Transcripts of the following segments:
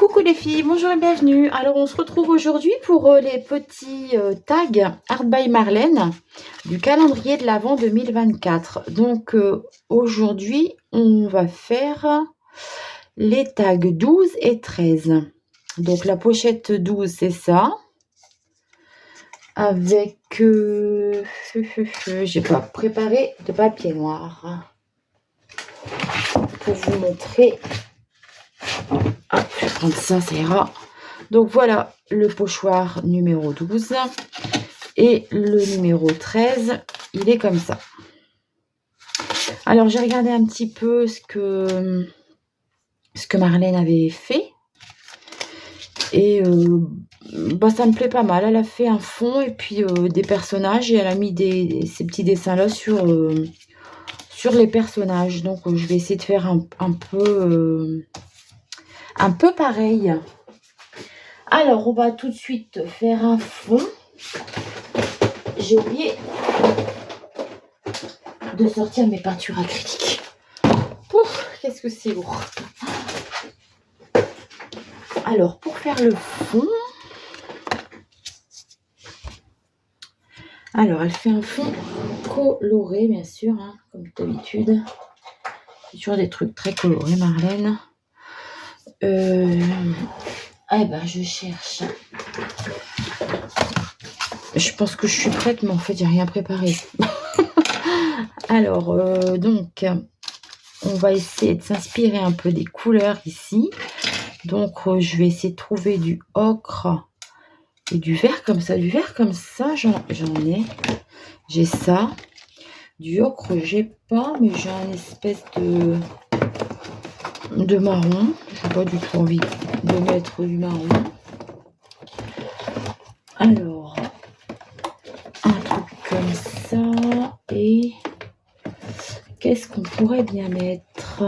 Coucou les filles, bonjour et bienvenue. Alors on se retrouve aujourd'hui pour les petits tags Art by Marlène du calendrier de l'Avent 2024. Donc aujourd'hui on va faire les tags 12 et 13. Donc la pochette 12 c'est ça. Avec j'ai pas préparé de papier noir pour vous montrer. Ah, je vais prendre ça, ça ira. Donc voilà le pochoir numéro 12 et le numéro 13, il est comme ça. Alors j'ai regardé un petit peu ce que Marlène avait fait et ça me plaît pas mal. Elle a fait un fond et puis des personnages et elle a mis ces petits dessins là sur les personnages. Donc je vais essayer de faire un peu pareil. Alors, on va tout de suite faire un fond. J'ai oublié de sortir mes peintures acryliques. Ouf, qu'est-ce que c'est lourd. Alors, pour faire le fond... Alors, elle fait un fond coloré, bien sûr, hein, comme d'habitude. C'est toujours des trucs très colorés, Marlène. Eh ben, je cherche. Je pense que je suis prête, mais en fait, j'ai rien préparé. Alors, donc, on va essayer de s'inspirer un peu des couleurs ici. Donc, je vais essayer de trouver du ocre et du vert comme ça. Du vert comme ça, j'en ai. J'ai ça. Du ocre, j'ai pas, mais j'ai un espèce de marron. Je n'ai pas du tout envie de mettre du marron. Alors, un truc comme ça. Et qu'est-ce qu'on pourrait bien mettre ?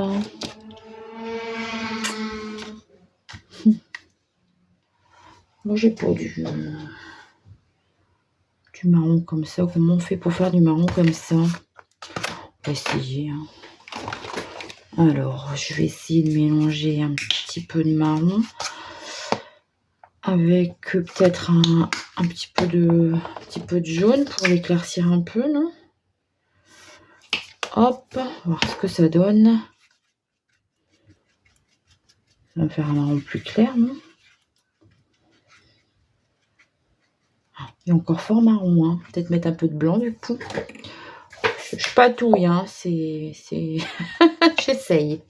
Moi, j'ai pas du marron comme ça. Comment on fait pour faire du marron comme ça ? On va essayer. Hein. Alors, je vais essayer de mélanger un petit peu de marron avec peut-être un petit peu de jaune pour l'éclaircir un peu, non ? Hop, on va voir ce que ça donne. Ça va faire un marron plus clair, non ? Il est encore fort marron, hein. Peut-être mettre un peu de blanc du coup. Je patouille, hein. J'essaye.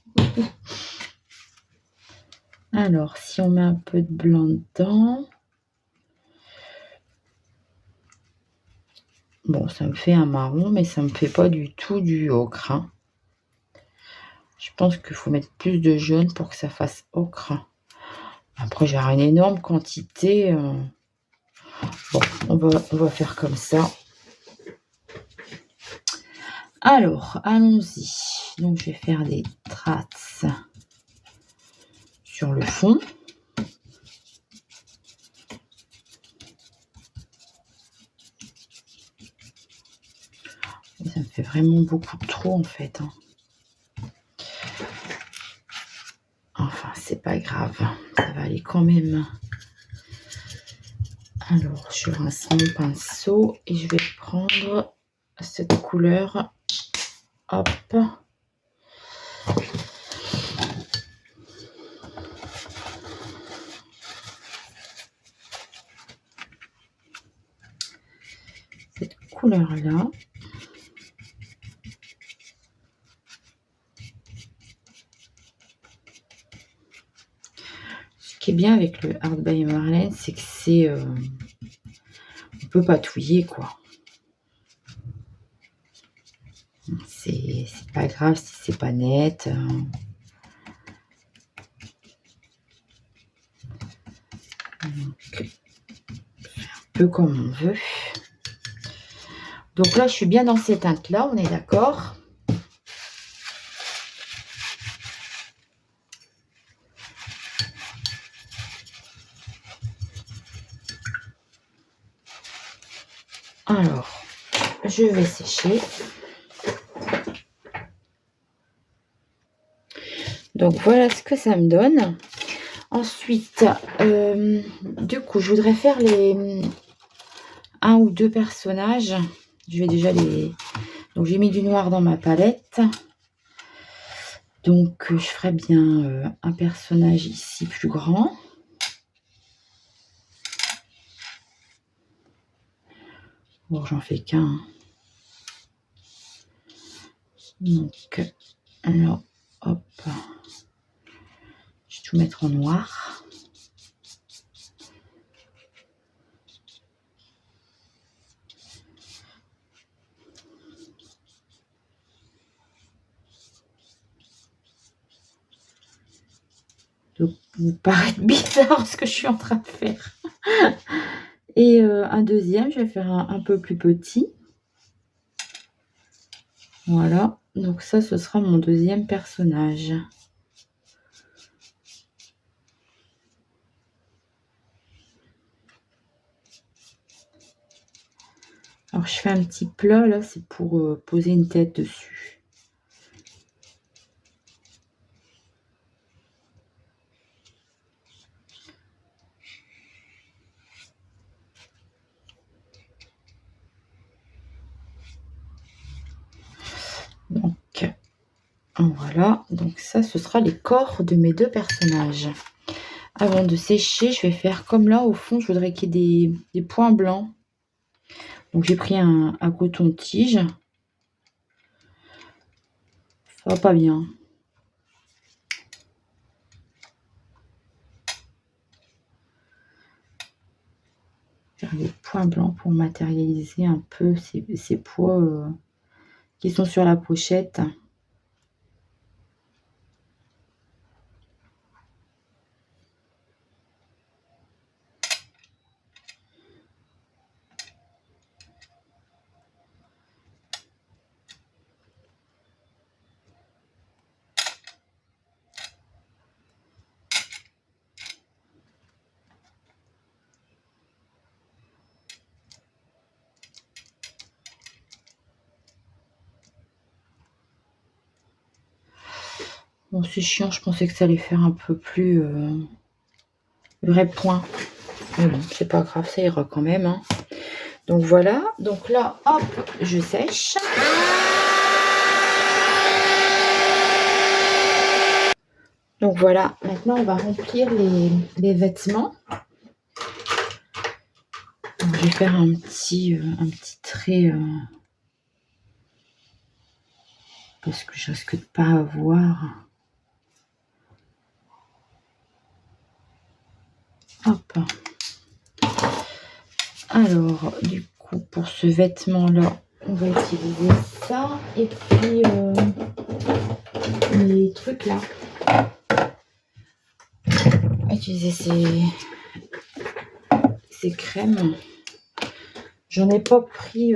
Alors, si on met un peu de blanc dedans. Bon, ça me fait un marron, mais ça me fait pas du tout du ocre. Hein. Je pense qu'il faut mettre plus de jaune pour que ça fasse ocre. Après, j'ai une énorme quantité. Bon, on va faire comme ça. Alors, allons-y. Donc, je vais faire des traces sur le fond. Ça me fait vraiment beaucoup trop, en fait. Hein. Enfin, c'est pas grave. Ça va aller quand même. Alors, je rince mon pinceau et je vais prendre cette couleur. Hop. Cette couleur-là. Ce qui est bien avec le Art by Marlène, c'est que c'est... on peut patouiller, quoi. C'est pas grave si c'est pas net. Donc, un peu comme on veut. Donc là, je suis bien dans ces teintes-là, on est d'accord. Alors, je vais sécher. Donc voilà ce que ça me donne. Ensuite, du coup, je voudrais faire les 1 ou 2 personnages. Je vais déjà les... Donc, j'ai mis du noir dans ma palette. Donc, je ferai bien un personnage ici plus grand. Bon, j'en fais qu'un. Donc, alors, hop. Je vais tout mettre en noir. Donc, vous paraît bizarre ce que je suis en train de faire. Et un deuxième, je vais faire un peu plus petit. Voilà. Donc ça, ce sera mon deuxième personnage. Alors, je fais un petit plat, là, c'est pour poser une tête dessus. Donc, voilà. Donc ça, ce sera les corps de mes 2 personnages. Avant de sécher, je vais faire comme là, au fond, je voudrais qu'il y ait des points blancs. Donc, j'ai pris un coton-tige. Ça va pas bien. Faire des points blancs pour matérialiser un peu ces pois qui sont sur la pochette. Bon, c'est chiant, je pensais que ça allait faire un peu plus vrai point. Mais bon, c'est pas grave, ça ira quand même. Hein. Donc voilà, donc là, hop, je sèche. Donc voilà, maintenant on va remplir les vêtements. Donc, je vais faire un petit trait parce que je risque de pas avoir. Hop. Alors, du coup, pour ce vêtement-là, on va utiliser ça. Et puis, les trucs là. On va utiliser ces crèmes. J'en ai pas pris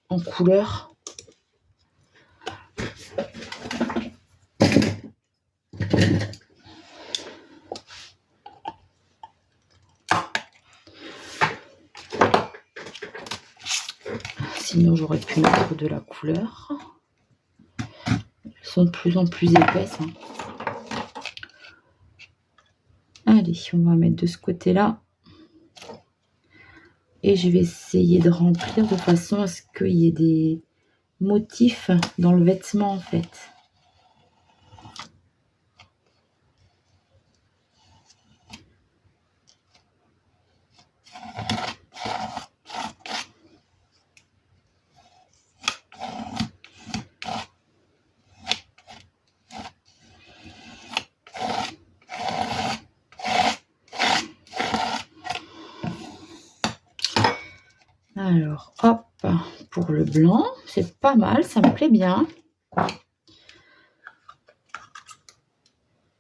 en couleur. Sinon, j'aurais pu mettre de la couleur. Elles sont de plus en plus épaisses. Hein. Allez, on va mettre de ce côté-là. Et je vais essayer de remplir de façon à ce qu'il y ait des motifs dans le vêtement, en fait. Alors, hop, pour le blanc, c'est pas mal, ça me plaît bien.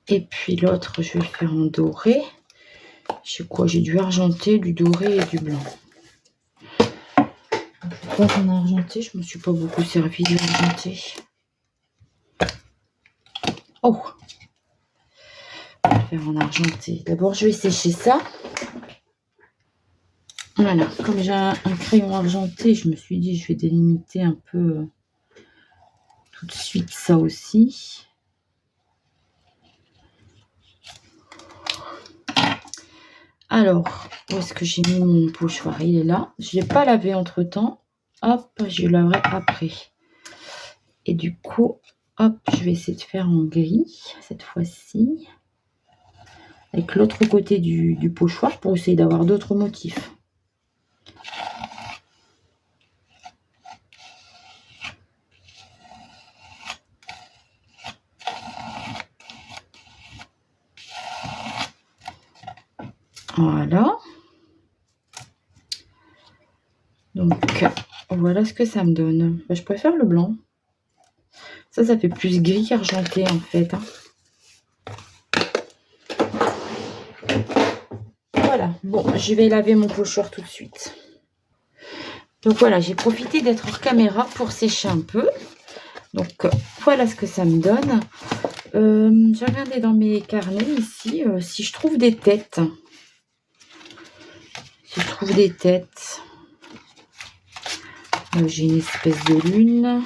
Et puis l'autre, je vais le faire en doré. Je sais quoi, j'ai du argenté, du doré et du blanc. Pourquoi en argenté, je me suis pas beaucoup servi d'argenté. Oh, je vais faire en argenté. D'abord, je vais sécher ça. Voilà, comme j'ai un crayon argenté, je me suis dit je vais délimiter un peu tout de suite ça aussi. Alors, où est-ce que j'ai mis mon pochoir? Il est là. Je ne l'ai pas lavé entre-temps. Hop, je le laverai après. Et du coup, hop, je vais essayer de faire en gris cette fois-ci. Avec l'autre côté du pochoir pour essayer d'avoir d'autres motifs. Voilà. Donc, voilà ce que ça me donne. Je préfère le blanc. Ça fait plus gris qu'argenté en fait. Voilà. Bon, je vais laver mon pochoir tout de suite. Donc voilà, j'ai profité d'être hors caméra pour sécher un peu. Donc, voilà ce que ça me donne. J'ai regardé dans mes carnets ici si je trouve des têtes. Si je trouve des têtes. J'ai une espèce de lune.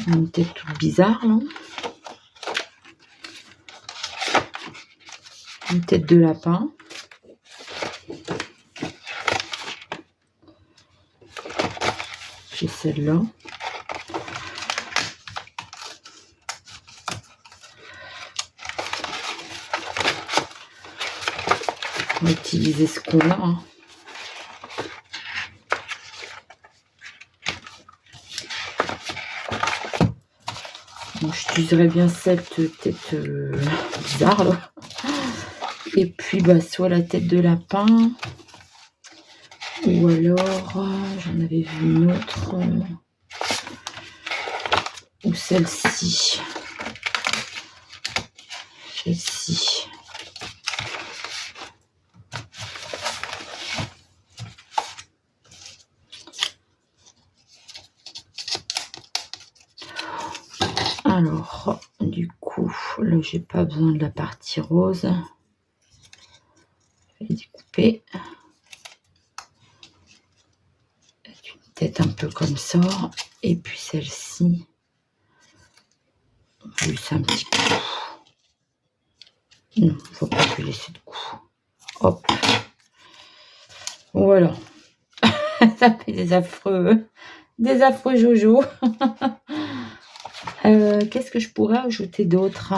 Une tête toute bizarre, là. Une tête de lapin. J'ai celle-là. On va utiliser ce qu'on a. Hein. Bon, j'utiliserai bien cette tête bizarre là. Et puis soit la tête de lapin. Ou alors, j'en avais vu une autre. Ou celle-ci. Celle-ci. Alors, du coup, là, j'ai pas besoin de la partie rose. Je vais découper. Une tête un peu comme ça. Et puis celle-ci. Juste un petit coup. Non, faut pas lui laisser de coup. Hop. Voilà. Ça fait des affreux Jojo. Qu'est-ce que je pourrais ajouter d'autre?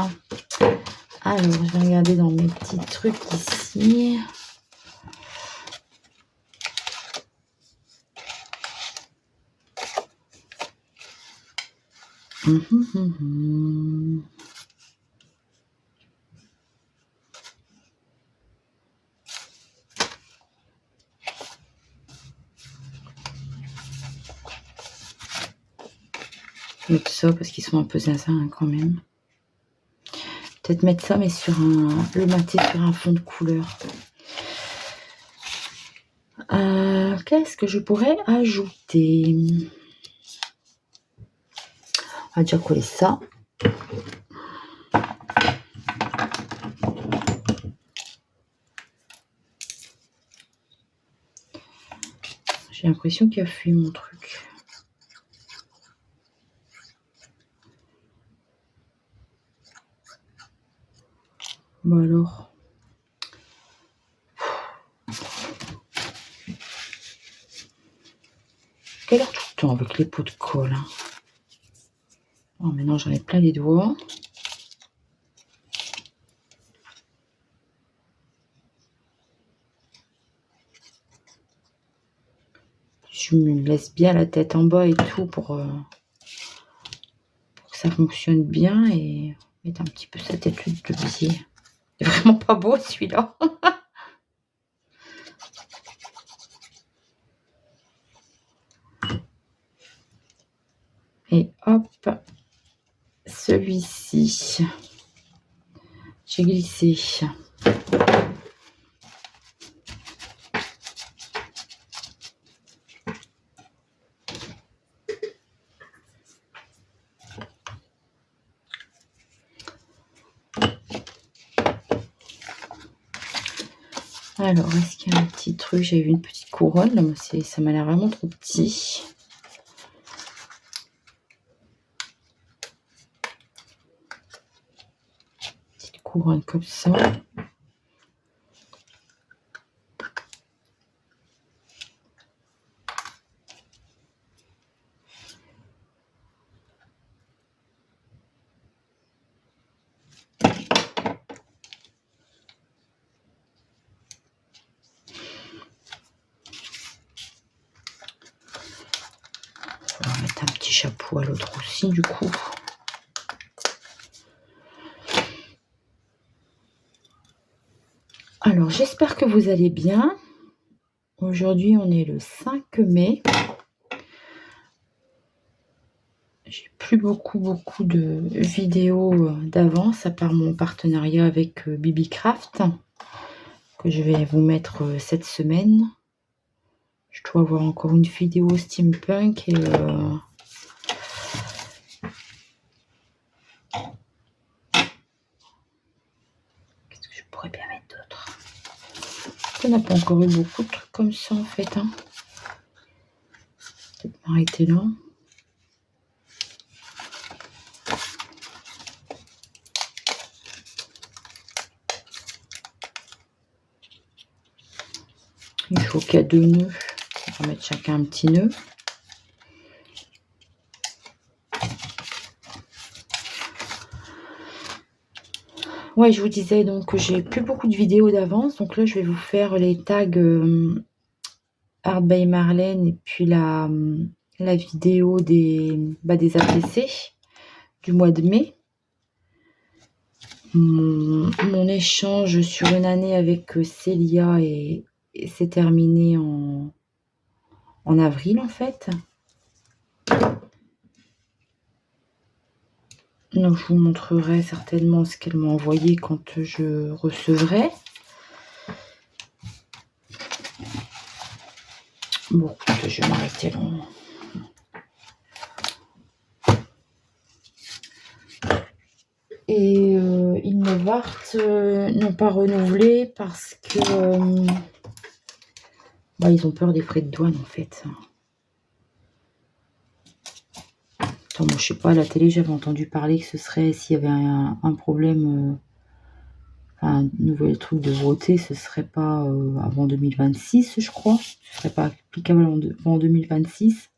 Alors, je vais regarder dans mes petits trucs ici. Mettre ça parce qu'ils sont un peu zinzin quand même. Peut-être mettre ça mais sur le mater sur un fond de couleur. Qu'est-ce que je pourrais ajouter? On va déjà coller ça. J'ai l'impression qu'il a fui mon truc. Bon alors. Quelle heure tout le temps avec les pots de colle. Hein. Oh, maintenant j'en ai plein les doigts. Je me laisse bien la tête en bas et tout pour que ça fonctionne bien et mettre un petit peu sa tête de biais. C'est vraiment pas beau celui-là. Et hop, celui-ci, j'ai glissé. Alors, est-ce qu'il y a un petit truc? J'ai vu une petite couronne, là, mais ça m'a l'air vraiment trop petit. couronne comme ça. On va mettre un petit chapeau à l'autre aussi du coup. Alors j'espère que vous allez bien. Aujourd'hui on est le 5 mai. J'ai plus beaucoup de vidéos d'avance à part mon partenariat avec BB-Craft que je vais vous mettre cette semaine. Je dois avoir encore une vidéo steampunk et qu'est-ce que je pourrais bien mettre d'autre? On n'a pas encore eu beaucoup de trucs comme ça en fait. Hein. Peut-être m'arrêter là. Il faut qu'il y a 2 nœuds. On va mettre chacun un petit nœud. Ouais, je vous disais donc que j'ai plus beaucoup de vidéos d'avance. Donc là, je vais vous faire les tags Art by Marlène et puis la vidéo des APC du mois de mai. Mon échange sur une année avec Célia et c'est terminé en avril en fait. Donc je vous montrerai certainement ce qu'elle m'a envoyé quand je recevrai. Bon, je vais m'arrêter là. Et Innovart n'ont pas renouvelé parce que ils ont peur des frais de douane en fait. Attends, moi je sais pas, à la télé j'avais entendu parler que ce serait s'il y avait un problème, un nouvel truc de voter, ce serait pas avant 2026 je crois. Ce serait pas applicable avant 2026.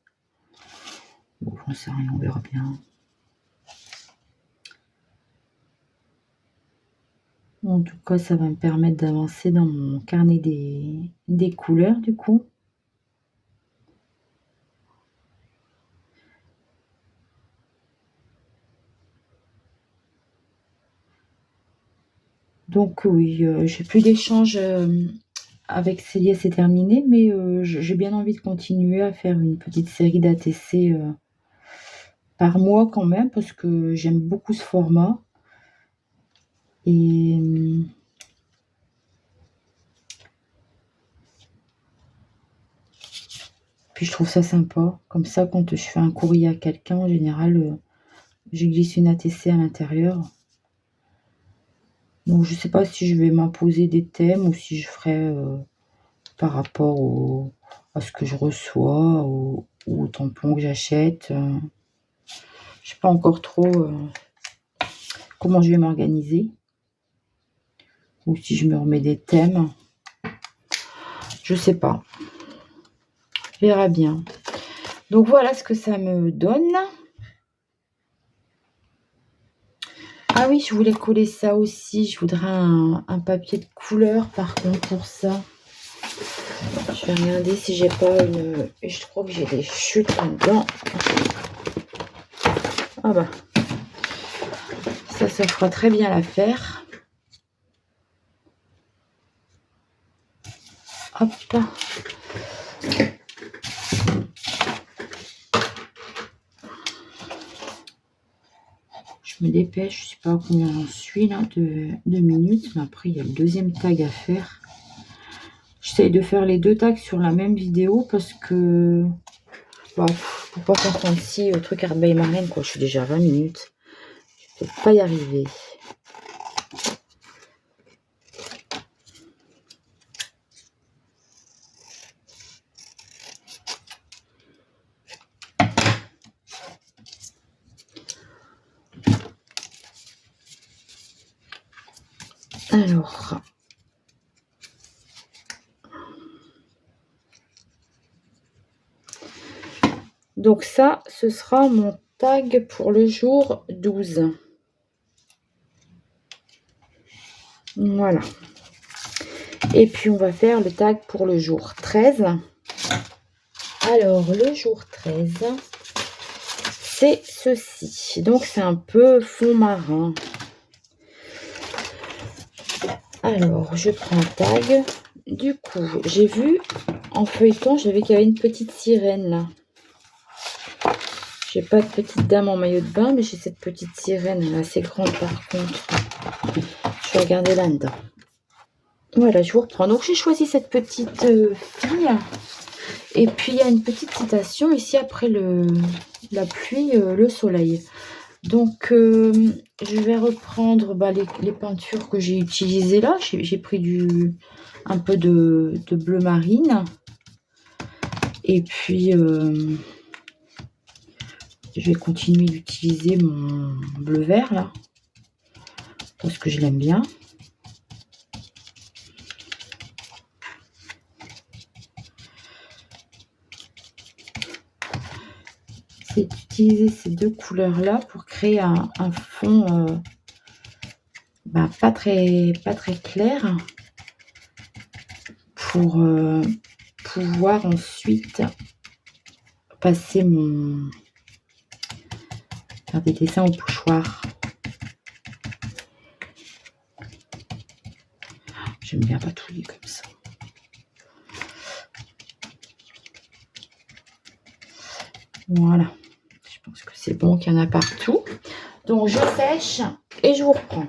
Bon, j'en sais rien, on verra bien. En tout cas, ça va me permettre d'avancer dans mon carnet des couleurs, du coup. Donc oui, j'ai plus d'échanges avec Célia, c'est terminé, mais j'ai bien envie de continuer à faire une petite série d'ATC par mois quand même, parce que j'aime beaucoup ce format. Et puis je trouve ça sympa. Comme ça, quand je fais un courrier à quelqu'un, en général, je glisse une ATC à l'intérieur. Donc je sais pas si je vais m'imposer des thèmes ou si je ferai par rapport à ce que je reçois ou au tampon que j'achète. Je sais pas encore trop comment je vais m'organiser. Ou si je me remets des thèmes. Je sais pas. On verra bien. Donc voilà ce que ça me donne. Ah oui, je voulais coller ça aussi. Je voudrais un papier de couleur par contre pour ça. Je vais regarder si j'ai pas une... Je crois que j'ai des chutes là-dedans. Ah bah. Ça fera très bien l'affaire. Hop. Je me dépêche, je sais pas combien j'en suis là, de minutes. Mais après, il y a le deuxième tag à faire. J'essaye de faire les 2 tags sur la même vidéo parce que... Bah, pour pas faire 36 truc Art by Marlène, quoi. Je suis déjà à 20 minutes. Je vais pas y arriver. Alors, donc ça, ce sera mon tag pour le jour 12. Voilà. Et puis, on va faire le tag pour le jour 13. Alors, le jour 13, c'est ceci. Donc, c'est un peu fond marin. Alors, je prends un tag. Du coup, j'ai vu en feuilleton, j'avais qu'il y avait une petite sirène là. J'ai pas de petite dame en maillot de bain, mais j'ai cette petite sirène. Elle est assez grande par contre. Je vais regarder là-dedans. Voilà, je vous reprends. Donc, j'ai choisi cette petite fille. Et puis, il y a une petite citation ici après la pluie, le soleil. Donc, je vais reprendre les peintures que j'ai utilisées là. J'ai pris un peu de bleu marine. Et puis, je vais continuer d'utiliser mon bleu vert là. Parce que je l'aime bien. C'est d'utiliser ces deux couleurs là pour créer un fond pas très clair. Pour pouvoir ensuite passer faire des dessins au pochoir. J'aime bien patouiller comme ça. Voilà. Je pense que c'est bon qu'il y en a partout. Donc, je sèche et je vous reprends.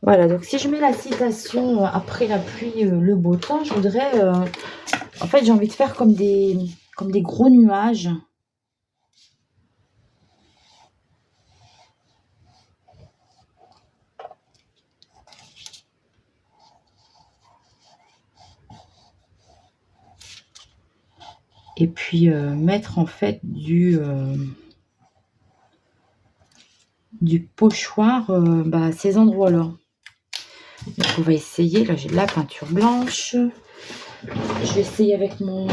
Voilà, donc si je mets la citation après la pluie, le beau temps, je voudrais... en fait, j'ai envie de faire comme des gros nuages. Et puis mettre en fait du pochoir à ces endroits-là. Donc on va essayer. Là, j'ai de la peinture blanche. Je vais essayer avec mon...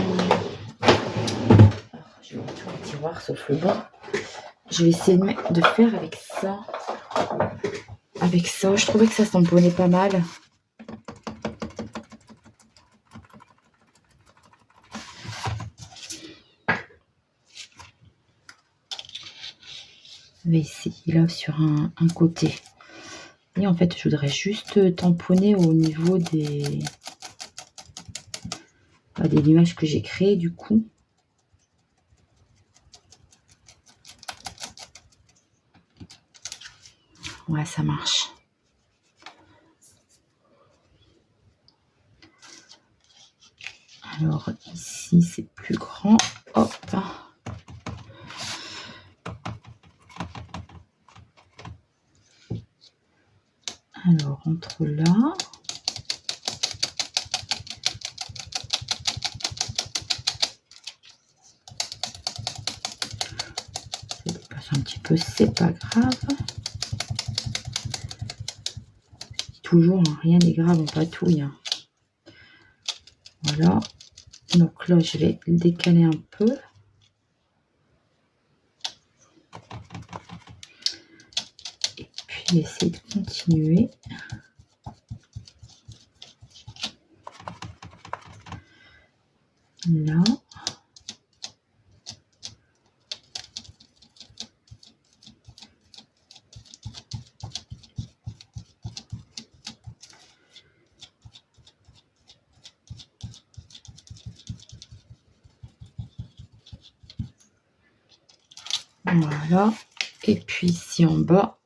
Alors, je vais mettre tout le tiroir sauf le bon. Je vais essayer de faire avec ça. Avec ça, je trouvais que ça tamponnait pas mal. Je vais essayer là sur un côté. Et en fait, je voudrais juste tamponner au niveau des nuages que j'ai créés du coup. Ouais, ça marche. Alors ici, c'est plus grand. Hop. Alors, entre là. Ça dépasse un petit peu, c'est pas grave. Toujours, hein, rien n'est grave en patouille. Hein. Voilà. Donc là, je vais le décaler un peu. Et puis, essayer de continuer. Là. Voilà. Et puis ici en bas.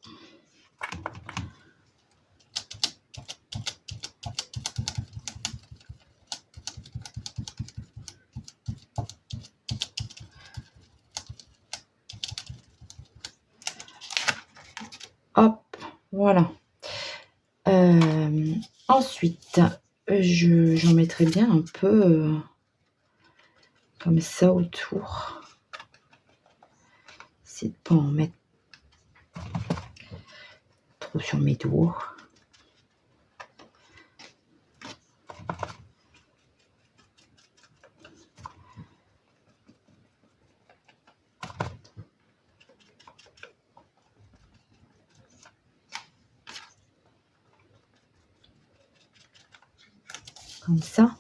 Hop, voilà. Ensuite, j'en mettrai bien un peu comme ça autour. C'est de pas en mettre trop sur mes doigts. comme ça.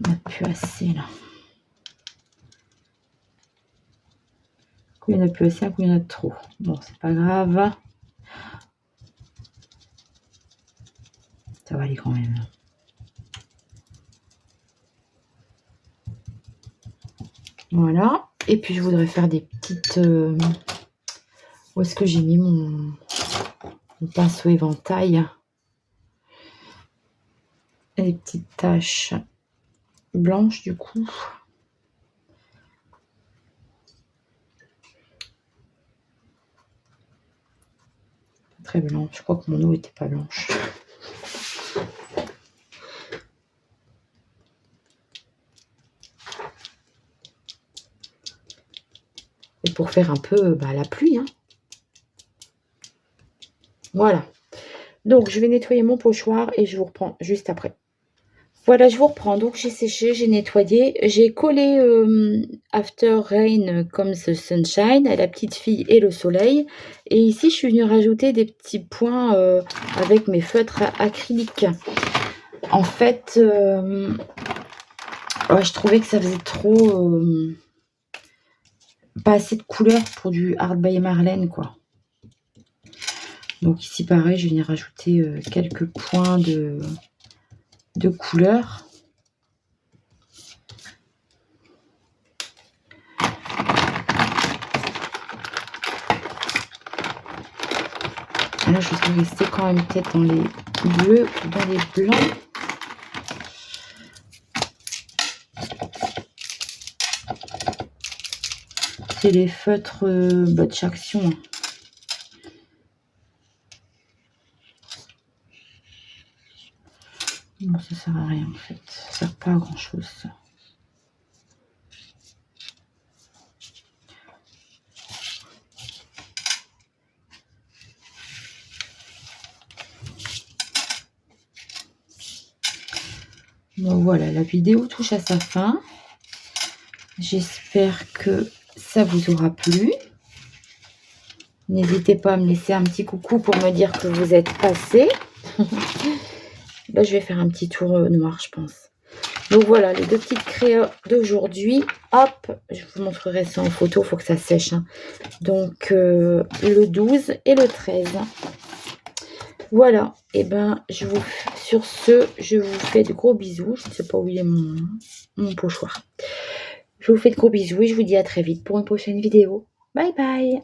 On n'a plus assez là. Il n'y en a plus assez, il y en a trop. Bon, c'est pas grave. Ça va aller quand même. Voilà. Et puis je voudrais faire des petites... Où est-ce que j'ai mis mon pinceau éventail? Des petites taches blanches du coup. Très blanche. Je crois que mon eau était pas blanche. Et pour faire un peu la pluie. Hein. Voilà. Donc, je vais nettoyer mon pochoir et je vous reprends juste après. Voilà, je vous reprends. Donc, j'ai séché, j'ai nettoyé. J'ai collé After Rain Comes the Sunshine à la petite fille et le soleil. Et ici, je suis venue rajouter des petits points avec mes feutres acryliques. En fait, je trouvais que ça faisait trop... pas assez de couleurs pour du Art by Marlène, quoi. Donc ici, pareil, je vais venir rajouter quelques points de couleur. Là, je vais rester quand même peut-être dans les bleus ou dans les blancs. C'est les feutres Butch Action. Non, ça sert à rien en fait. Ça sert pas à grand chose ça. Bon voilà, la vidéo touche à sa fin. J'espère que ça vous aura plu. N'hésitez pas à me laisser un petit coucou pour me dire que vous êtes passé. Là, je vais faire un petit tour noir, je pense. Donc voilà, les deux petites créas d'aujourd'hui. Hop, je vous montrerai ça en photo, il faut que ça sèche. Hein. Donc, le 12 et le 13. Voilà, et ben, sur ce, je vous fais de gros bisous. Je ne sais pas où il est mon pochoir. Je vous fais de gros bisous et je vous dis à très vite pour une prochaine vidéo. Bye bye.